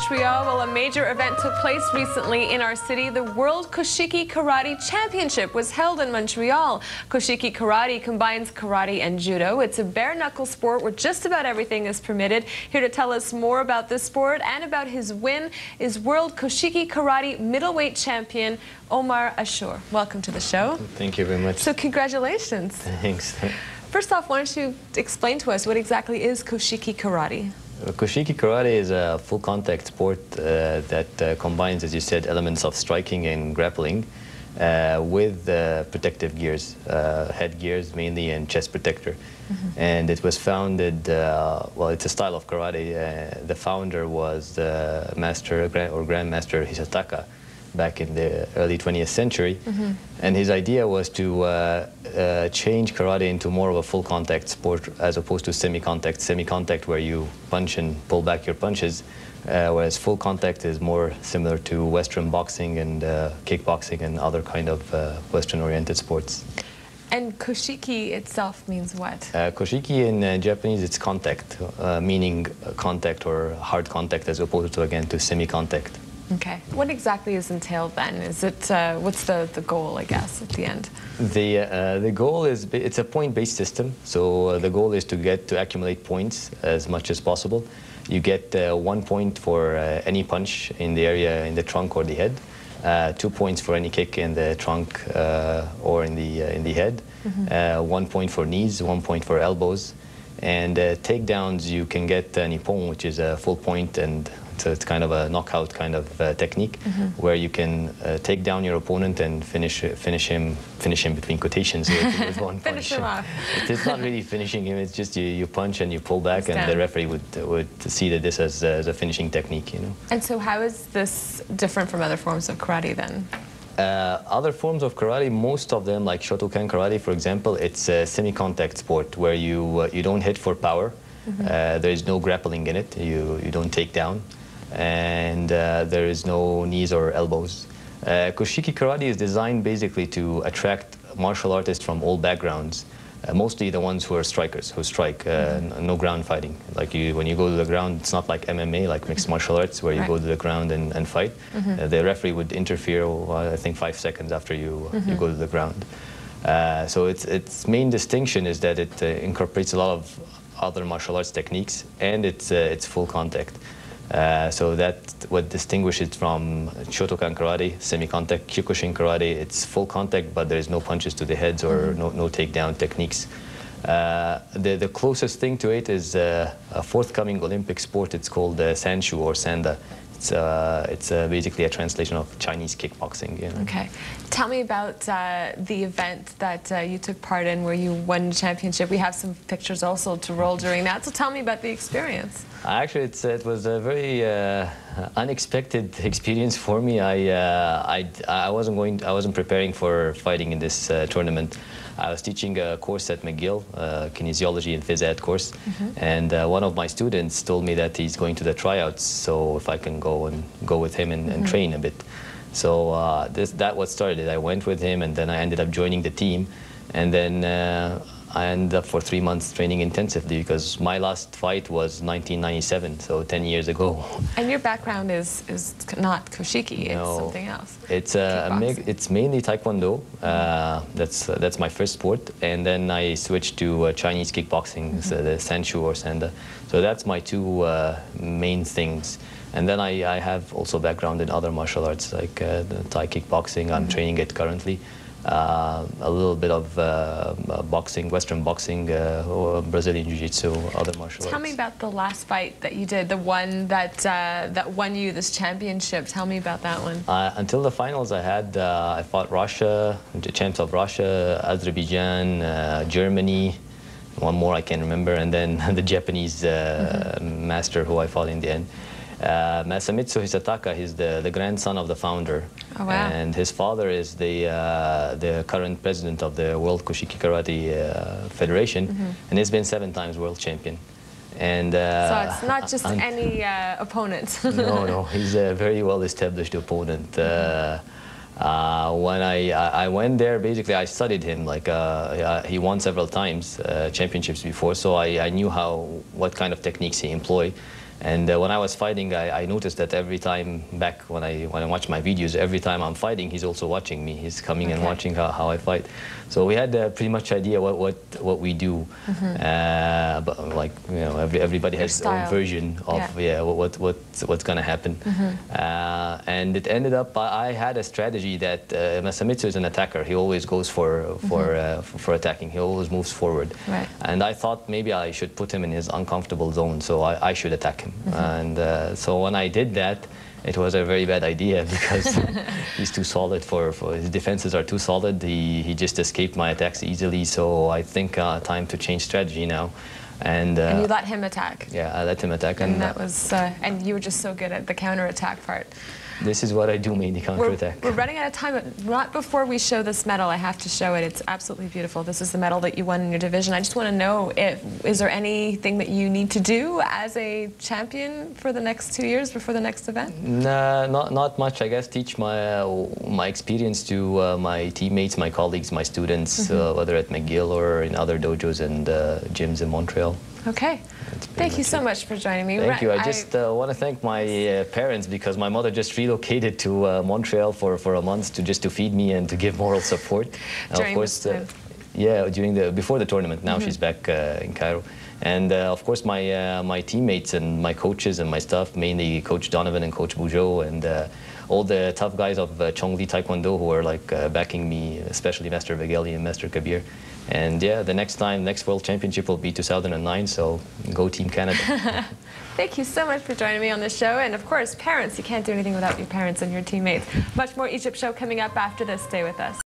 Montreal. Well, a major event took place recently in our city. The World Kushiki Karate Championship was held in Montreal. Kushiki Karate combines karate and judo. It's a bare-knuckle sport where just about everything is permitted. Here to tell us more about this sport and about his win is World Kushiki Karate middleweight champion Omar Ashour. Welcome to the show. Thank you very much. So congratulations. Thanks. First off, why don't you explain to us what exactly is Kushiki Karate? Kushiki Karate is a full contact sport that combines, as you said, elements of striking and grappling with protective gears, head gears mainly, and chest protector. And it was founded, well, it's a style of karate. The founder was the master or grandmaster Hisataka back in the early 20th century. And his idea was to change karate into more of a full contact sport as opposed to semi-contact. Semi-contact where you punch and pull back your punches, whereas full contact is more similar to Western boxing and kickboxing and other kind of Western-oriented sports. And Kushiki itself means what? Kushiki in Japanese, it's contact, meaning contact or hard contact as opposed to, again, to semi-contact. Okay. What exactly is entailed then? Is it, what's the goal, I guess, at the end? The goal is, it's a point-based system. So the goal is to accumulate points as much as possible. You get 1 point for any punch in the area, in the trunk or the head. 2 points for any kick in the trunk or in the head. 1 point for knees, 1 point for elbows. And takedowns, you can get an ippon, which is a full point, and so it's kind of a knockout kind of technique where you can take down your opponent and finish him between quotations with one punch. Finish him off. It's not really finishing him. It's just you punch and you pull back, and the referee would see that this as a finishing technique, you know. And so, how is this different from other forms of karate then? Other forms of karate, most of them, like Shotokan karate, for example, it's a semi-contact sport where you don't hit for power. There is no grappling in it. You don't take down. And there is no knees or elbows. Kushiki Karate is designed basically to attract martial artists from all backgrounds, mostly the ones who are strikers, who strike, no ground fighting. Like when you go to the ground, it's not like MMA, like mixed martial arts, where you go to the ground and fight. The referee would interfere, I think, 5 seconds after you go to the ground. So its main distinction is that it incorporates a lot of other martial arts techniques, and it's full contact. So that's what distinguishes it from Shotokan karate, semi-contact. Kyokushin karate, it's full contact, but there's no punches to the heads or no takedown techniques. The closest thing to it is a forthcoming Olympic sport. It's called Sanshu or Sanda. It's basically a translation of Chinese kickboxing. You know? Okay. Tell me about the event that you took part in where you won the championship. We have some pictures also to roll during that. So tell me about the experience. Actually, it was a very unexpected experience for me. I wasn't preparing for fighting in this tournament. I was teaching a course at McGill, kinesiology and phys ed course, and one of my students told me that he's going to the tryouts, so if I can go with him and train a bit. So that what started it. I went with him, and then I ended up joining the team, and then I ended up for 3 months training intensively because my last fight was 1997, so 10 years ago. And your background is not Kushiki, no, it's something else. It's mainly Taekwondo. That's my first sport, and then I switched to Chinese kickboxing, so the Sanshu or Sanda. So that's my two main things. And then I have also background in other martial arts like the Thai kickboxing. I'm training it currently. A little bit of boxing, Western boxing, or Brazilian Jiu-Jitsu, other martial arts. Tell me about the last fight that you did, the one that won you this championship. Tell me about that one. Until the finals, I fought Russia, the champs of Russia, Azerbaijan, Germany, one more I can't remember, and then the Japanese master who I fought in the end. Masamitsu Hisataka, he's the grandson of the founder. Oh, wow. And his father is the current president of the World Kushiki Karate Federation, and he's been 7 times world champion. And so it's not just any opponent. No, he's a very well-established opponent. When I went there, basically I studied him. Like he won several times championships before, so I knew what kind of techniques he employed. And when I was fighting, I noticed that every time back when I watch my videos, every time I'm fighting, he's also watching me. He's coming and watching how I fight. So we had pretty much idea what we do. But like, you know, everybody has their own version of what's gonna happen. And it ended up I had a strategy that Masamitsu is an attacker. He always goes for attacking. He always moves forward. Right. And I thought maybe I should put him in his uncomfortable zone, so I should attack him. And so when I did that, it was a very bad idea because he's too solid for his defenses are too solid. He just escaped my attacks easily. So I think time to change strategy now. And you let him attack. Yeah, I let him attack. And that was and you were just so good at the counter-attack part. This is what I do mainly, counter-attack. We're running out of time, but not before we show this medal. I have to show it. It's absolutely beautiful. This is the medal that you won in your division. I just want to know, is there anything that you need to do as a champion for the next 2 years before the next event? Nah, not much. I guess teach my experience to my teammates, my colleagues, my students, whether at McGill or in other dojos and gyms in Montreal. Okay. Thank you so much for joining me. Thank you. I just want to thank my parents, because my mother just relocated to Montreal for a month just to feed me and to give moral support. During of course, before the tournament. Now she's back in Cairo. And of course my teammates and my coaches and my staff, mainly Coach Donovan and Coach Bujo, and all the tough guys of Chongli Taekwondo who are like backing me, especially Master Vigeli and Master Kabir. And yeah, the next World Championship will be 2009, so go Team Canada. Thank you so much for joining me on this show. And of course, parents, you can't do anything without your parents and your teammates. Much more Egypt Show coming up after this. Stay with us.